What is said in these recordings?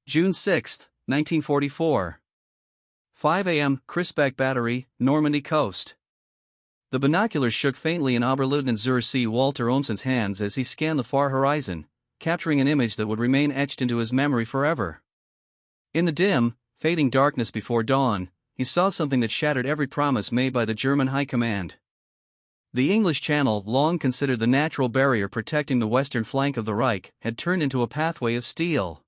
June 6, 1944. 5 a.m., Krispek Battery, Normandy coast. The binoculars shook faintly in Oberleutnant zur See Walter Ohmsen's hands as he scanned the far horizon, capturing an image that would remain etched into his memory forever. In the dim, fading darkness before dawn, he saw something that shattered every promise made by the German High Command. The English Channel, long considered the natural barrier protecting the western flank of the Reich, had turned into a pathway of steel.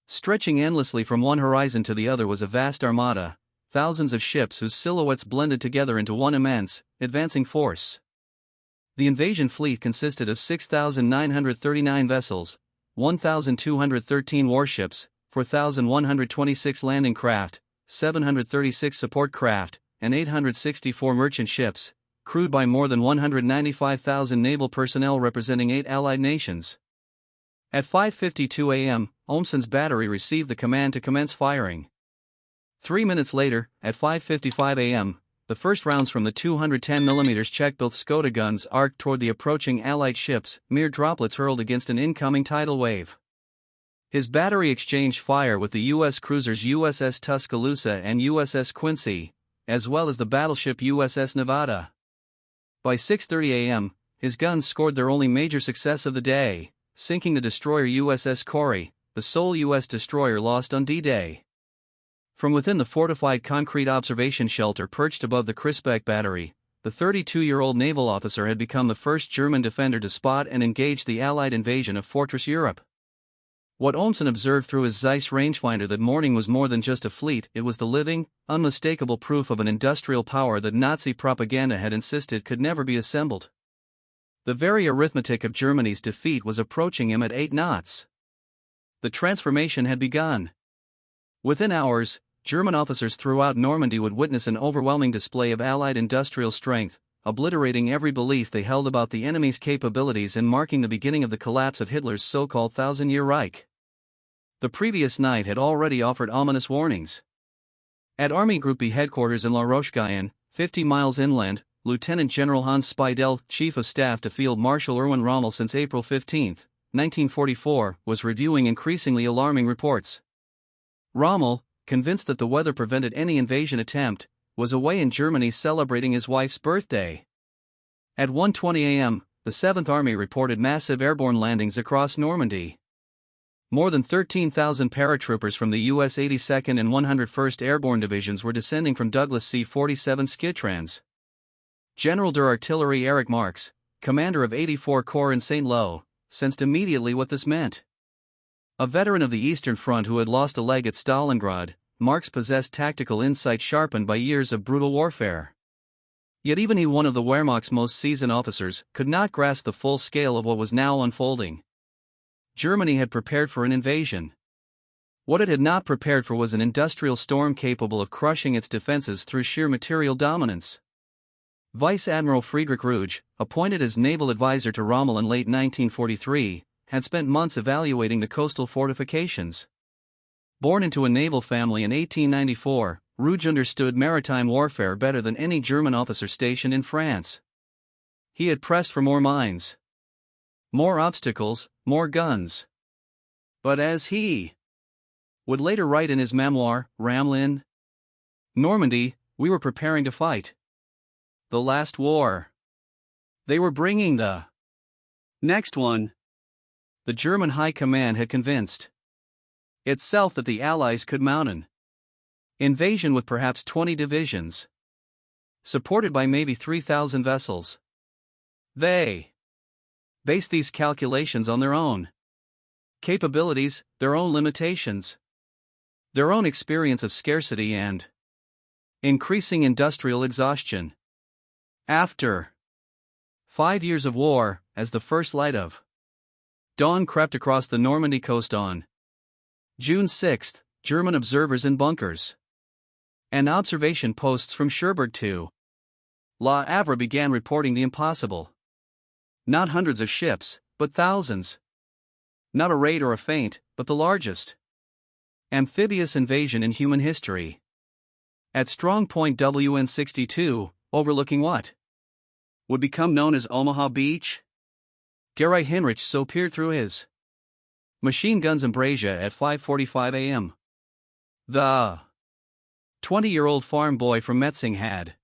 Stretching endlessly from one horizon to the other was a vast armada, thousands of ships whose silhouettes blended together into one immense, advancing force. The invasion fleet consisted of 6,939 vessels, 1,213 warships, 4,126 landing craft, 736 support craft, and 864 merchant ships, crewed by more than 195,000 naval personnel representing 8 allied nations. At 5:52 a.m., Ohmsen's battery received the command to commence firing. 3 minutes later, at 5:55 a.m., the first rounds from the 210mm Czech-built Skoda guns arced toward the approaching Allied ships, mere droplets hurled against an incoming tidal wave. His battery exchanged fire with the U.S. cruisers USS Tuscaloosa and USS Quincy, as well as the battleship USS Nevada. By 6:30 a.m., his guns scored their only major success of the day, sinking the destroyer USS Corey, the sole U.S. destroyer lost on D-Day. From within the fortified concrete observation shelter perched above the Krispek battery, the 32-year-old naval officer had become the first German defender to spot and engage the Allied invasion of Fortress Europe. What Ohmsen observed through his Zeiss rangefinder that morning was more than just a fleet, it was the living, unmistakable proof of an industrial power that Nazi propaganda had insisted could never be assembled. The very arithmetic of Germany's defeat was approaching him at 8 knots. The transformation had begun. Within hours, German officers throughout Normandy would witness an overwhelming display of Allied industrial strength, obliterating every belief they held about the enemy's capabilities and marking the beginning of the collapse of Hitler's so-called thousand-year Reich. The previous night had already offered ominous warnings. At Army Group B headquarters in La Roche-Guyon, 50 miles inland, Lieutenant General Hans Speidel, Chief of Staff to Field Marshal Erwin Rommel since April 15, 1944, was reviewing increasingly alarming reports. Rommel, convinced that the weather prevented any invasion attempt, was away in Germany celebrating his wife's birthday. At 1:20 a.m., the 7th Army reported massive airborne landings across Normandy. More than 13,000 paratroopers from the U.S. 82nd and 101st Airborne Divisions were descending from Douglas C-47 Skitrans. General der Artillerie Erich Marx, commander of 84 Corps in St. Lo, sensed immediately what this meant. A veteran of the Eastern Front who had lost a leg at Stalingrad, Marx possessed tactical insight sharpened by years of brutal warfare. Yet even he, one of the Wehrmacht's most seasoned officers, could not grasp the full scale of what was now unfolding. Germany had prepared for an invasion. What it had not prepared for was an industrial storm capable of crushing its defenses through sheer material dominance. Vice Admiral Friedrich Ruge, appointed as naval advisor to Rommel in late 1943, had spent months evaluating the coastal fortifications. Born into a naval family in 1894, Ruge understood maritime warfare better than any German officer stationed in France. He had pressed for more mines, more obstacles, more guns. But as he would later write in his memoir, Ramlin, Normandy, we were preparing to fight the last war. They were bringing the next one. The German High Command had convinced itself that the Allies could mount an invasion with perhaps 20 divisions, supported by maybe 3,000 vessels. They based these calculations on their own capabilities, their own limitations, their own experience of scarcity and increasing industrial exhaustion. After 5 years of war, as the first light of dawn crept across the Normandy coast on June 6, German observers in bunkers and observation posts from Cherbourg to Le Havre began reporting the impossible. Not hundreds of ships, but thousands. Not a raid or a feint, but the largest amphibious invasion in human history. At strong point WN62, overlooking what would become known as Omaha Beach, Gerrit Heinrich so peered through his Machine guns embrasure at 5:45 a.m. The 20-year-old farm boy from Metzing had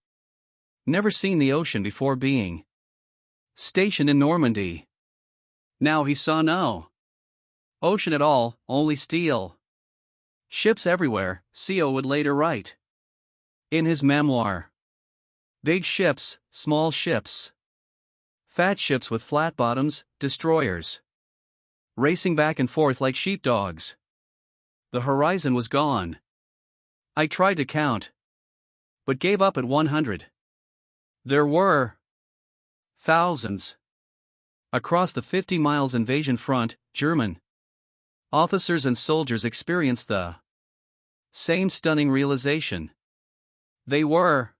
never seen the ocean before being stationed in Normandy. Now he saw no ocean at all, only steel ships everywhere, CO would later write in his memoir. Big ships, small ships, fat ships with flat bottoms, destroyers, racing back and forth like sheepdogs. The horizon was gone. I tried to count, but gave up at 100. There were thousands. Across the 50 miles invasion front, German officers and soldiers experienced the same stunning realization. They were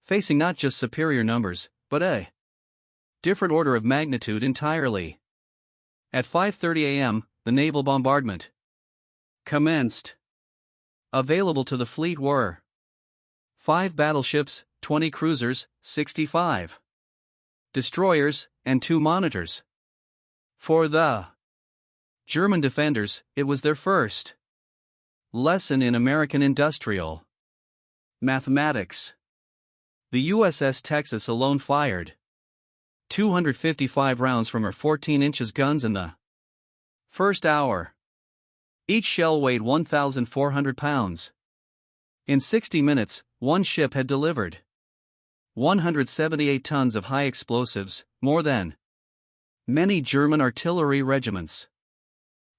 facing not just superior numbers, but a different order of magnitude entirely. At 5:30 a.m., the naval bombardment commenced. Available to the fleet were 5 battleships, 20 cruisers, 65 destroyers, and 2 monitors. For the German defenders, it was their first lesson in American industrial mathematics. The USS Texas alone fired 255 rounds from her 14-inch guns in the first hour. Each shell weighed 1,400 pounds. In 60 minutes, one ship had delivered 178 tons of high explosives, more than many German artillery regiments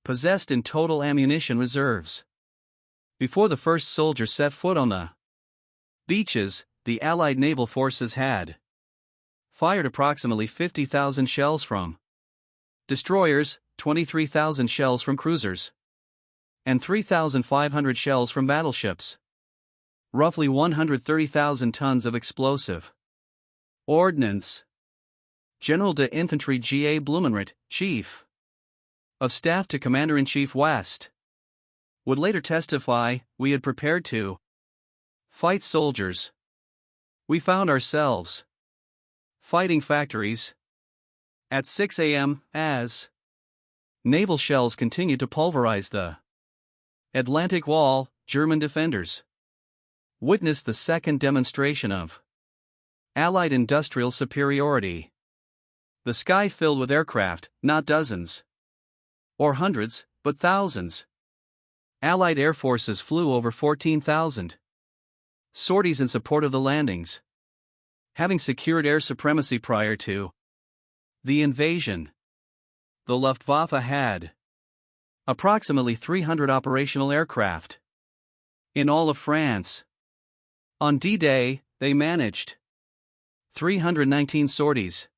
possessed in total ammunition reserves. Before the first soldier set foot on the beaches, the Allied naval forces had fired approximately 50,000 shells from destroyers, 23,000 shells from cruisers, and 3,500 shells from battleships. Roughly 130,000 tons of explosive ordnance. General de Infantry G.A. Blumenritt, Chief of Staff to Commander-in-Chief West, would later testify, "We had prepared to fight soldiers. We found ourselves fighting factories." At 6 a.m., as naval shells continued to pulverize the Atlantic Wall, German defenders witnessed the second demonstration of Allied industrial superiority. The sky filled with aircraft, not dozens or hundreds, but thousands. Allied air forces flew over 14,000 sorties in support of the landings, having secured air supremacy prior to the invasion. The Luftwaffe had approximately 300 operational aircraft in all of France. On D-Day, they managed 319 sorties.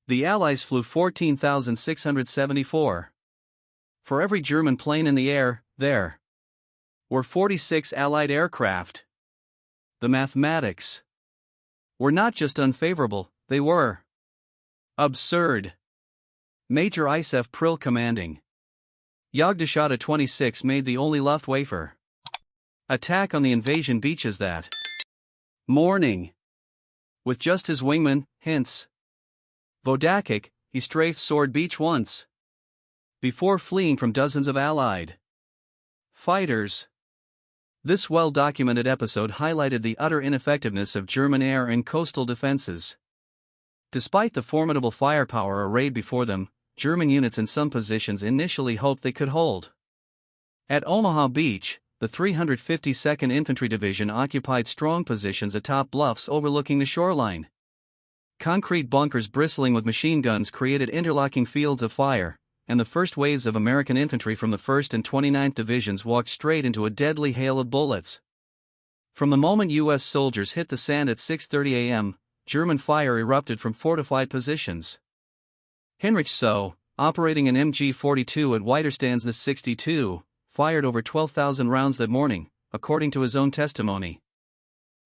The Allies flew 14,674. For every German plane in the air, there were 46 Allied aircraft. The mathematics were not just unfavorable, they were absurd. Major Isef Prill commanding Jagdgeschwader 26 made the only Luftwaffe attack on the invasion beaches that morning. With just his wingman, Hinz Vodakik, he strafed Sword Beach once before fleeing from dozens of Allied fighters. This well-documented episode highlighted the utter ineffectiveness of German air and coastal defenses. Despite the formidable firepower arrayed before them, German units in some positions initially hoped they could hold. At Omaha Beach, the 352nd Infantry Division occupied strong positions atop bluffs overlooking the shoreline. Concrete bunkers bristling with machine guns created interlocking fields of fire, and the first waves of American infantry from the 1st and 29th Divisions walked straight into a deadly hail of bullets. From the moment U.S. soldiers hit the sand at 6:30 a.m., German fire erupted from fortified positions. Heinrich So, operating an MG-42 at Weiterstandsness 62, fired over 12,000 rounds that morning, according to his own testimony.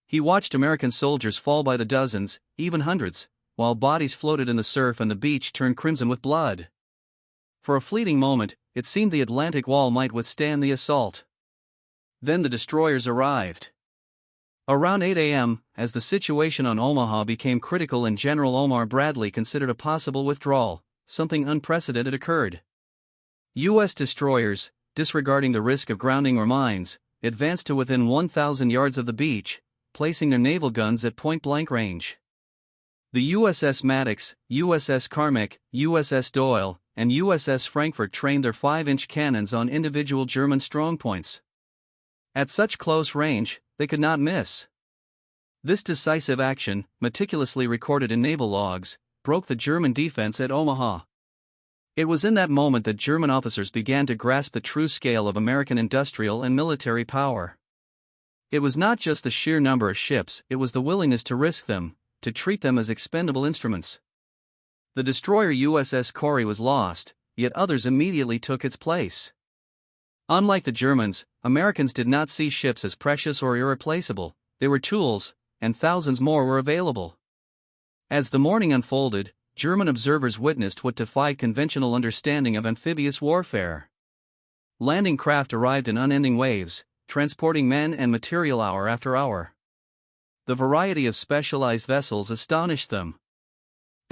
He watched American soldiers fall by the dozens, even hundreds, while bodies floated in the surf and the beach turned crimson with blood. For a fleeting moment, it seemed the Atlantic Wall might withstand the assault. Then the destroyers arrived. Around 8 a.m., as the situation on Omaha became critical and General Omar Bradley considered a possible withdrawal, something unprecedented occurred. U.S. destroyers, disregarding the risk of grounding or mines, advanced to within 1,000 yards of the beach, placing their naval guns at point-blank range. The USS Maddox, USS Carmack, USS Doyle, and USS Frankfurt trained their 5-inch cannons on individual German strongpoints. At such close range, they could not miss. This decisive action, meticulously recorded in naval logs, broke the German defense at Omaha. It was in that moment that German officers began to grasp the true scale of American industrial and military power. It was not just the sheer number of ships, it was the willingness to risk them, to treat them as expendable instruments. The destroyer USS Corey was lost, yet others immediately took its place. Unlike the Germans, Americans did not see ships as precious or irreplaceable, they were tools, and thousands more were available. As the morning unfolded, German observers witnessed what defied conventional understanding of amphibious warfare. Landing craft arrived in unending waves, transporting men and material hour after hour. The variety of specialized vessels astonished them.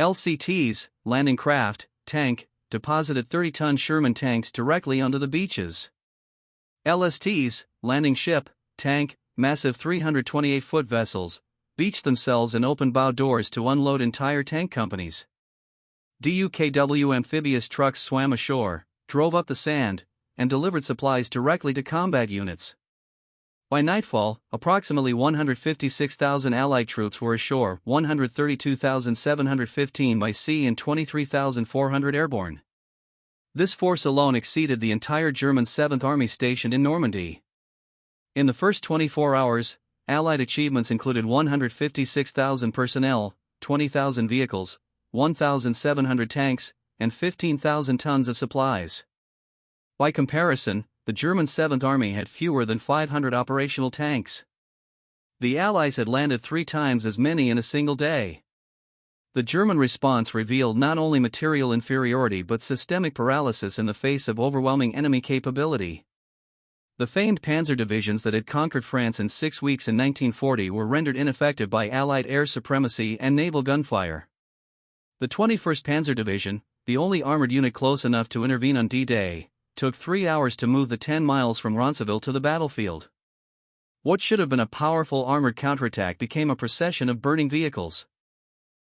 LCTs, landing craft, tank, deposited 30-ton Sherman tanks directly onto the beaches. LSTs, landing ship, tank, massive 328-foot vessels, beached themselves and opened bow doors to unload entire tank companies. DUKW amphibious trucks swam ashore, drove up the sand, and delivered supplies directly to combat units. By nightfall, approximately 156,000 Allied troops were ashore, 132,715 by sea and 23,400 airborne. This force alone exceeded the entire German 7th Army stationed in Normandy. In the first 24 hours, Allied achievements included 156,000 personnel, 20,000 vehicles, 1,700 tanks, and 15,000 tons of supplies. By comparison, the German 7th Army had fewer than 500 operational tanks. The Allies had landed 3 times as many in a single day. The German response revealed not only material inferiority but systemic paralysis in the face of overwhelming enemy capability. The famed panzer divisions that had conquered France in 6 weeks in 1940 were rendered ineffective by Allied air supremacy and naval gunfire. The 21st Panzer Division, the only armored unit close enough to intervene on D-Day, took 3 hours to move the 10 miles from Ronceville to the battlefield. What should have been a powerful armored counterattack became a procession of burning vehicles.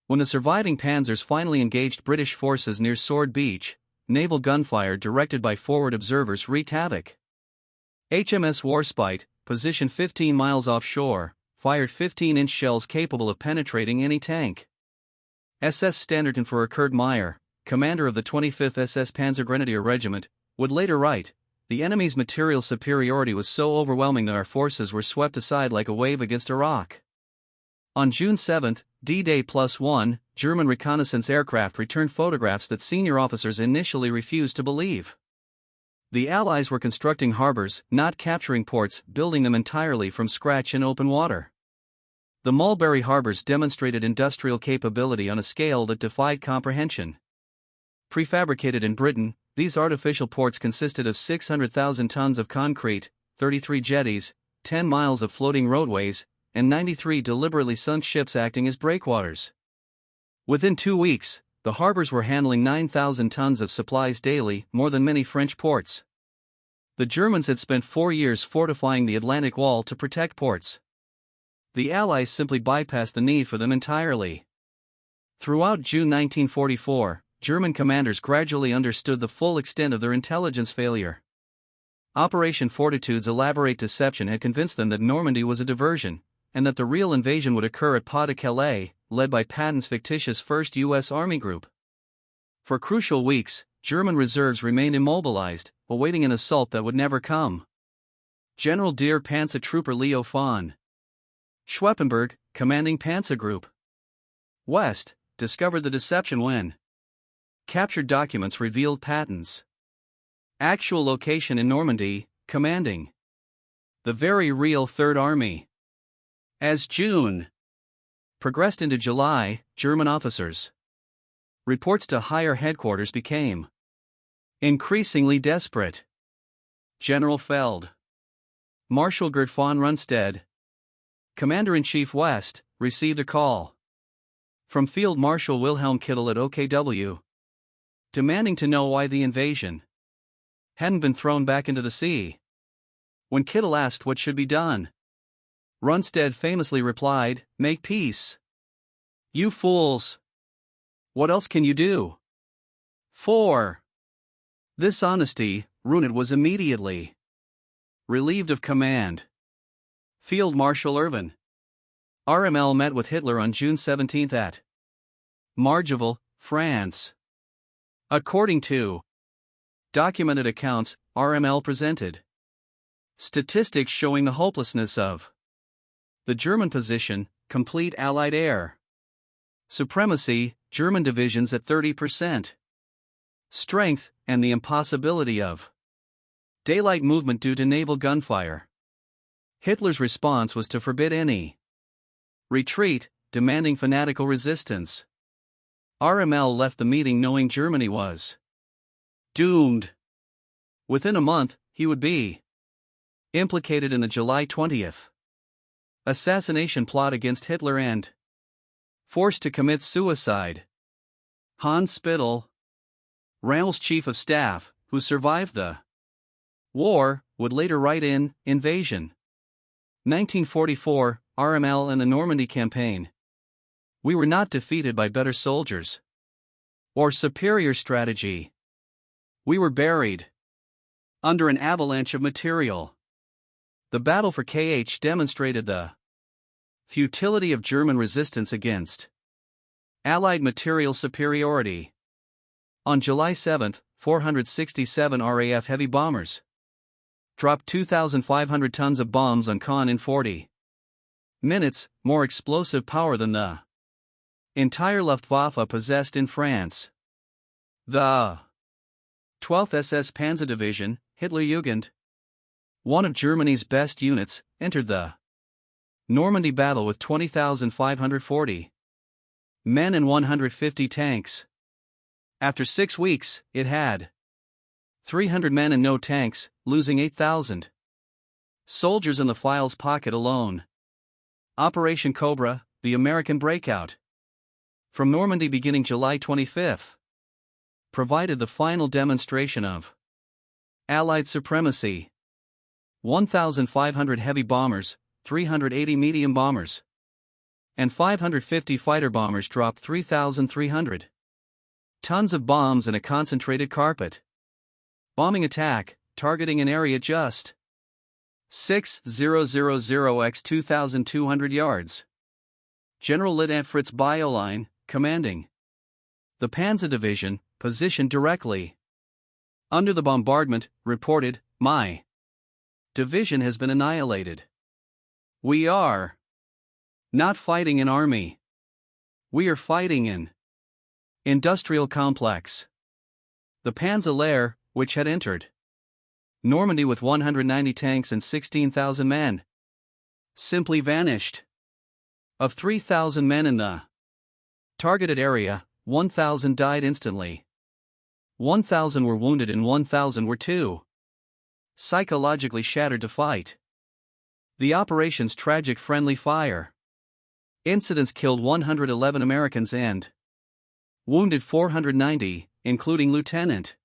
When the surviving panzers finally engaged British forces near Sword Beach, naval gunfire directed by forward observers wreaked havoc. HMS Warspite, positioned 15 miles offshore, fired 15-inch shells capable of penetrating any tank. SS Standartenführer Kurt Meyer, commander of the 25th SS Panzergrenadier Regiment, would later write, "The enemy's material superiority was so overwhelming that our forces were swept aside like a wave against a rock." On June 7, D-Day +1, German reconnaissance aircraft returned photographs that senior officers initially refused to believe. The Allies were constructing harbors, not capturing ports, building them entirely from scratch in open water. The Mulberry harbors demonstrated industrial capability on a scale that defied comprehension. Prefabricated in Britain, these artificial ports consisted of 600,000 tons of concrete, 33 jetties, 10 miles of floating roadways, and 93 deliberately sunk ships acting as breakwaters. Within 2 weeks, the harbors were handling 9,000 tons of supplies daily, more than many French ports. The Germans had spent 4 years fortifying the Atlantic Wall to protect ports. The Allies simply bypassed the need for them entirely. Throughout June 1944, German commanders gradually understood the full extent of their intelligence failure. Operation Fortitude's elaborate deception had convinced them that Normandy was a diversion, and that the real invasion would occur at Pas-de-Calais, led by Patton's fictitious 1st U.S. Army Group. For crucial weeks, German reserves remained immobilized, awaiting an assault that would never come. General Der Panzertrooper Leo von Schweppenberg, commanding Panzer Group West, discovered the deception when captured documents revealed Patton's actual location in Normandy, commanding the very real Third Army. As June progressed into July, German officers' reports to higher headquarters became increasingly desperate. General Feld Marshal Gert von Rundstedt, Commander-in-Chief West, received a call from Field Marshal Wilhelm Kittel at OKW, demanding to know why the invasion hadn't been thrown back into the sea. When Kittel asked what should be done, Rundstedt famously replied, "Make peace. You fools! What else can you do?" 4. This honesty, Rundstedt was immediately relieved of command. Field Marshal Erwin Rommel met with Hitler on June 17 at Margeville, France. According to documented accounts, Rommel presented statistics showing the hopelessness of the German position, complete Allied air supremacy, German divisions at 30% strength, and the impossibility of daylight movement due to naval gunfire. Hitler's response was to forbid any retreat, demanding fanatical resistance. Rommel left the meeting knowing Germany was doomed. Within a month, he would be implicated in the July 20th assassination plot against Hitler and forced to commit suicide. Hans Spittel, Rommel's chief of staff, who survived the war, would later write in Invasion 1944, Rommel and the Normandy campaign. We were not defeated by better soldiers or superior strategy. We were buried under an avalanche of material. The battle for KH demonstrated the futility of German resistance against Allied material superiority. On July 7, 467 RAF heavy bombers dropped 2,500 tons of bombs on Caen in 40 minutes, more explosive power than the entire Luftwaffe possessed in France. The 12th SS Panzer Division, Hitlerjugend, one of Germany's best units, entered the Normandy battle with 20,540 men and 150 tanks. After 6 weeks, it had 300 men and no tanks, losing 8,000 soldiers in the file's pocket alone. Operation Cobra, the American breakout from Normandy beginning July 25, provided the final demonstration of Allied supremacy. 1,500 heavy bombers, 380 medium bombers, and 550 fighter bombers dropped 3,300 tons of bombs in a concentrated carpet bombing attack, targeting an area just 6,000 x 2,200 yards. General Lieutenant Fritz Bioline, commanding the Panzer Division, positioned directly under the bombardment, reported, "My division has been annihilated. We are not fighting an army. We are fighting an industrial complex." The Panzer-Lehr, which had entered Normandy with 190 tanks and 16,000 men, simply vanished. Of 3,000 men in the targeted area, 1,000 died instantly. 1,000 were wounded and 1,000 were too psychologically shattered to fight. The operation's tragic friendly fire incidents killed 111 Americans and wounded 490, including Lieutenant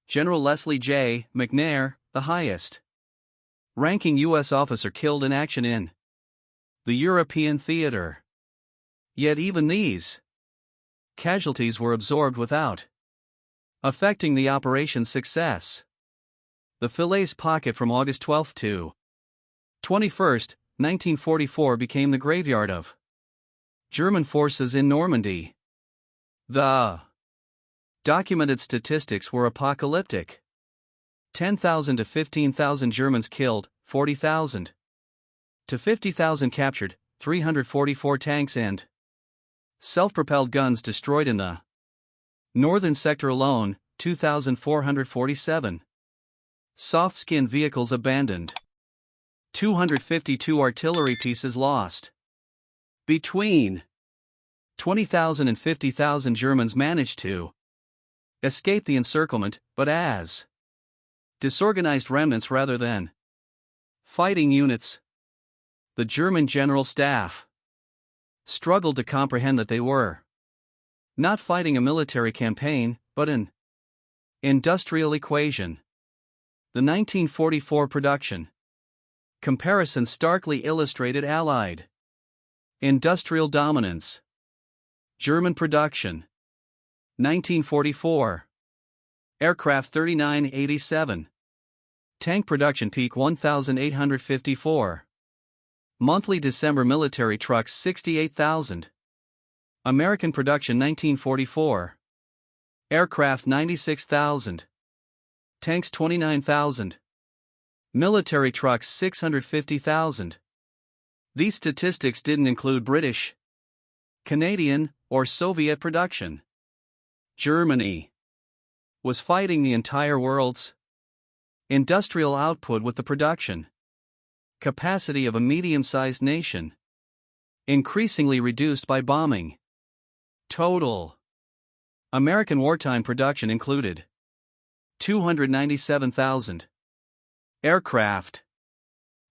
General Leslie J. McNair, the highest ranking U.S. officer killed in action in the European theater. Yet even these casualties were absorbed without affecting the operation's success. The Falaise pocket from August 12 to 21, 1944 became the graveyard of German forces in Normandy. The documented statistics were apocalyptic. 10,000 to 15,000 Germans killed, 40,000 to 50,000 captured, 344 tanks and self-propelled guns destroyed in the northern sector alone, 2,447 soft-skinned vehicles abandoned, 252 artillery pieces lost. Between 20,000 and 50,000 Germans managed to escape the encirclement, but as disorganized remnants rather than fighting units. The German General Staff struggled to comprehend that they were not fighting a military campaign, but an industrial equation. The 1944 production. Comparison starkly illustrated Allied industrial dominance. German production. 1944. Aircraft 3987. Tank production peak 1,854. Monthly December military trucks 68,000. American production 1944. Aircraft 96,000. Tanks 29,000. Military trucks 650,000. These statistics didn't include British, Canadian, or Soviet production. Germany was fighting the entire world's industrial output with the production capacity of a medium-sized nation, increasingly reduced by bombing. Total American wartime production included 297,000 aircraft,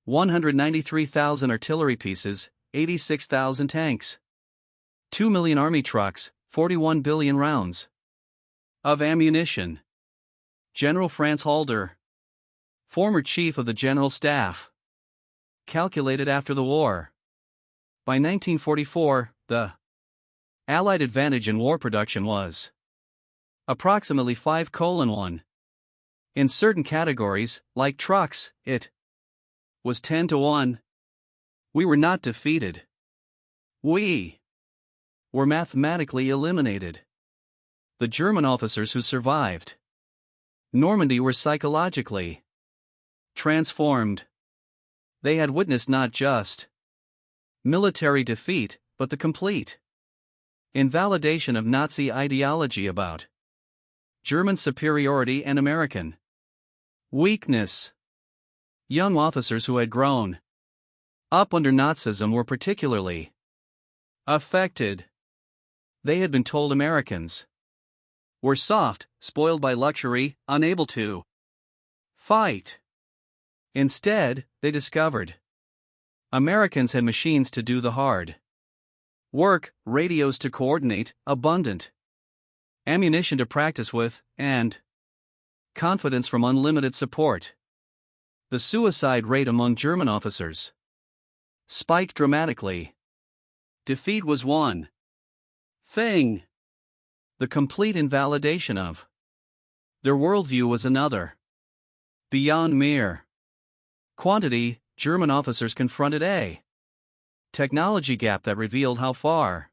193,000 artillery pieces, 86,000 tanks, 2 million army trucks, 41 billion rounds of ammunition. General Franz Halder, former chief of the General Staff, calculated after the war. By 1944, the Allied advantage in war production was approximately 5:1. In certain categories, like trucks, it was 10-1. We were not defeated. We were mathematically eliminated. The German officers who survived Normandy were psychologically transformed. They had witnessed not just military defeat, but the complete invalidation of Nazi ideology about German superiority and American weakness. Young officers who had grown up under Nazism were particularly affected. They had been told Americans were soft, spoiled by luxury, unable to fight. Instead, they discovered Americans had machines to do the hard work, radios to coordinate, abundant ammunition to practice with, and confidence from unlimited support. The suicide rate among German officers spiked dramatically. Defeat was one thing. The complete invalidation of their worldview was another. Beyond mere quantity, German officers confronted a technology gap that revealed how far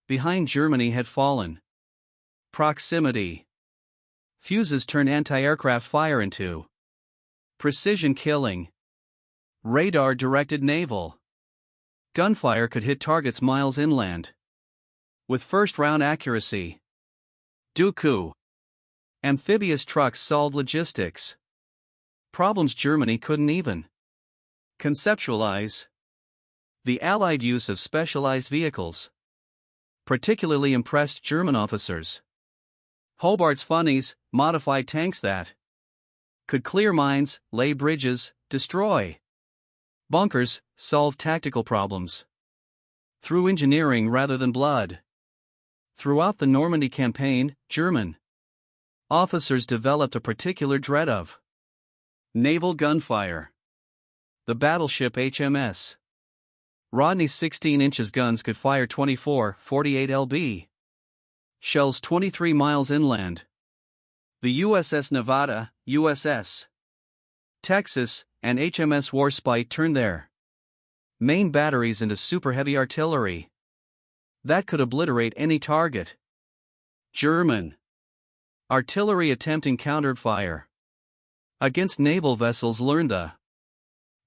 behind Germany had fallen. Proximity. Fuses turned anti-aircraft fire into precision killing. Radar-directed naval gunfire could hit targets miles inland with first-round accuracy. Dooku. Amphibious trucks solved logistics problems Germany couldn't even conceptualize. The Allied use of specialized vehicles particularly impressed German officers. Hobart's funnies, modified tanks that could clear mines, lay bridges, destroy bunkers, solve tactical problems through engineering rather than blood. Throughout the Normandy campaign, German officers developed a particular dread of naval gunfire. The battleship HMS Rodney's 16-inch guns could fire 24, 48 lb shells 23 miles inland. The USS Nevada, USS Texas, and HMS Warspite turned their main batteries into super-heavy artillery that could obliterate any target. German artillery attempting counterfire against naval vessels learned the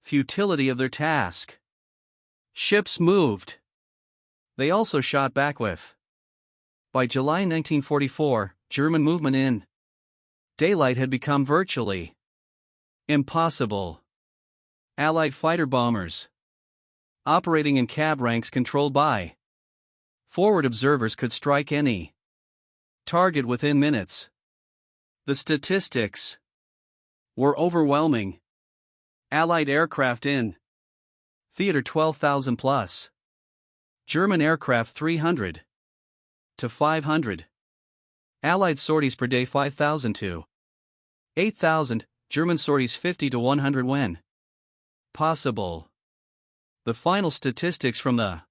futility of their task. Ships moved. They also shot back with. By July 1944, German movement in daylight had become virtually impossible. Allied fighter bombers operating in cab ranks controlled by forward observers could strike any target within minutes. The statistics were overwhelming. Allied aircraft in theater 12,000 plus. German aircraft 300 to 500. Allied sorties per day 5,000 to 8,000. German sorties 50 to 100 when possible. The final statistics from the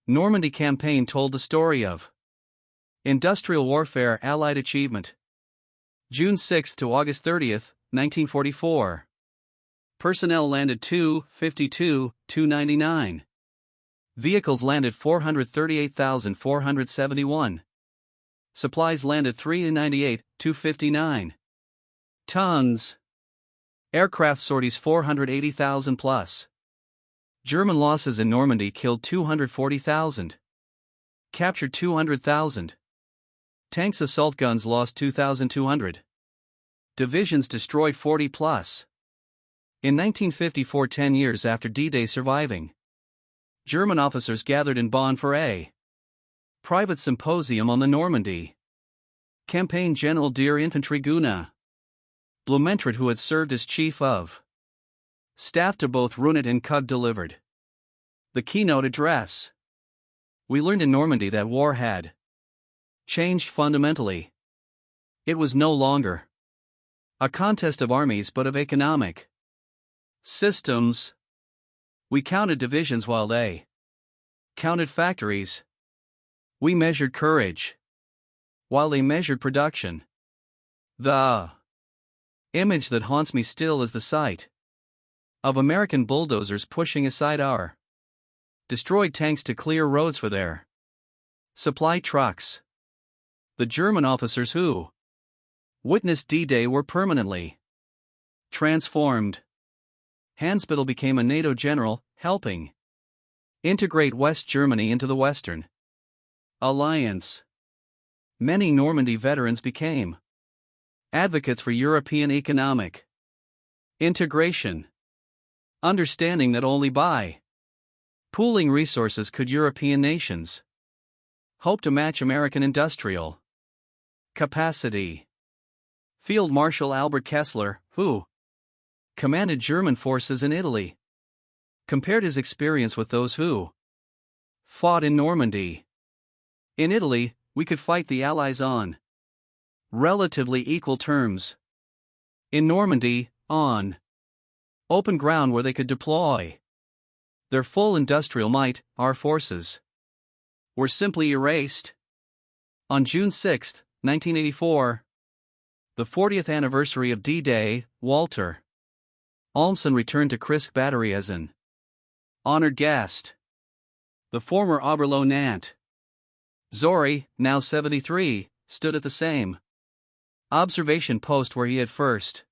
Normandy campaign told the story of industrial warfare Allied achievement. June 6 to August 30, 1944. Personnel landed 252, 299. Vehicles landed 438,471. Supplies landed 398, 259. Tons. Aircraft sorties 480,000 plus. German losses in Normandy killed 240,000. Captured 200,000. Tanks assault guns lost 2,200. Divisions destroyed 40 plus. In 1954, 10 years after D-Day surviving, German officers gathered in Bonn for a private symposium on the Normandy campaign. General der Infantry Gunnar Blumentritt, who had served as chief of staff to both Runert and Kugge, delivered the keynote address. We learned in Normandy that war had changed fundamentally. It was no longer a contest of armies but of economic systems. We counted divisions while they counted factories. We measured courage while they measured production. The image that haunts me still is the sight of American bulldozers pushing aside our destroyed tanks to clear roads for their supply trucks. The German officers who witnessed D-Day were permanently transformed. Hans Bittel became a NATO general, helping integrate West Germany into the Western Alliance. Many Normandy veterans became advocates for European economic integration, understanding that only by pooling resources could European nations hope to match American industrial capacity. Field Marshal Albert Kessler, who commanded German forces in Italy, compared his experience with those who fought in Normandy. In Italy, we could fight the Allies on relatively equal terms. In Normandy, on open ground where they could deploy their full industrial might, our forces were simply erased. On June 6, 1984, the 40th anniversary of D-Day, Walter Olmsson returned to Krisk Battery as an honored guest. The former Oberleutnant Zori, now 73, stood at the same observation post where he had first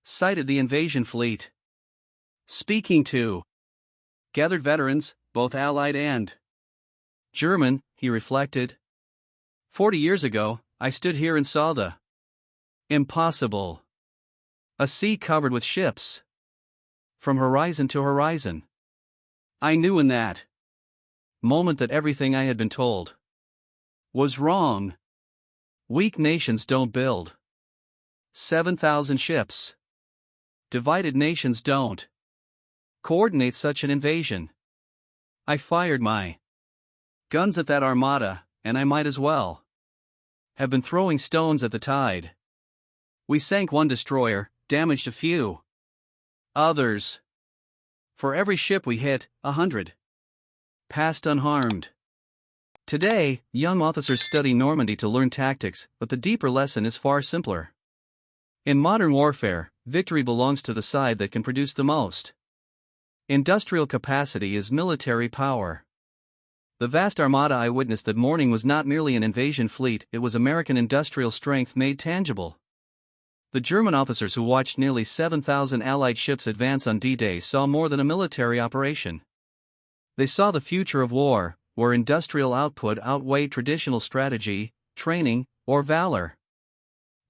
sighted the invasion fleet. Speaking to gathered veterans, both Allied and German, he reflected, 40 years ago, I stood here and saw the impossible. A sea covered with ships. From horizon to horizon. I knew in that moment that everything I had been told was wrong. Weak nations don't build 7,000 ships. Divided nations don't coordinate such an invasion. I fired my guns at that armada, and I might as well have been throwing stones at the tide. We sank one destroyer, damaged a few others. For every ship we hit, 100 passed unharmed. Today, young officers study Normandy to learn tactics, but the deeper lesson is far simpler. In modern warfare, victory belongs to the side that can produce the most. Industrial capacity is military power. The vast armada I witnessed that morning was not merely an invasion fleet, it was American industrial strength made tangible. The German officers who watched nearly 7,000 Allied ships advance on D-Day saw more than a military operation. They saw the future of war, where industrial output outweighed traditional strategy, training, or valor.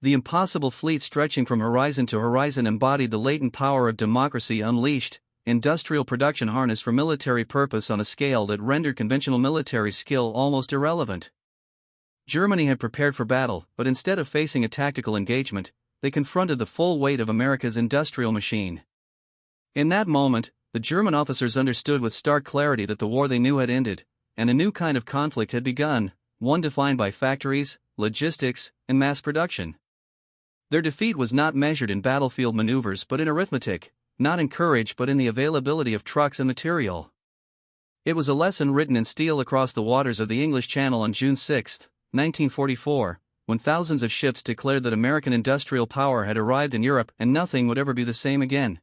The impossible fleet stretching from horizon to horizon embodied the latent power of democracy unleashed, industrial production harnessed for military purpose on a scale that rendered conventional military skill almost irrelevant. Germany had prepared for battle, but instead of facing a tactical engagement, they confronted the full weight of America's industrial machine. In that moment, the German officers understood with stark clarity that the war they knew had ended, and a new kind of conflict had begun, one defined by factories, logistics, and mass production. Their defeat was not measured in battlefield maneuvers but in arithmetic, not in courage but in the availability of trucks and material. It was a lesson written in steel across the waters of the English Channel on June 6, 1944, when thousands of ships declared that American industrial power had arrived in Europe and nothing would ever be the same again.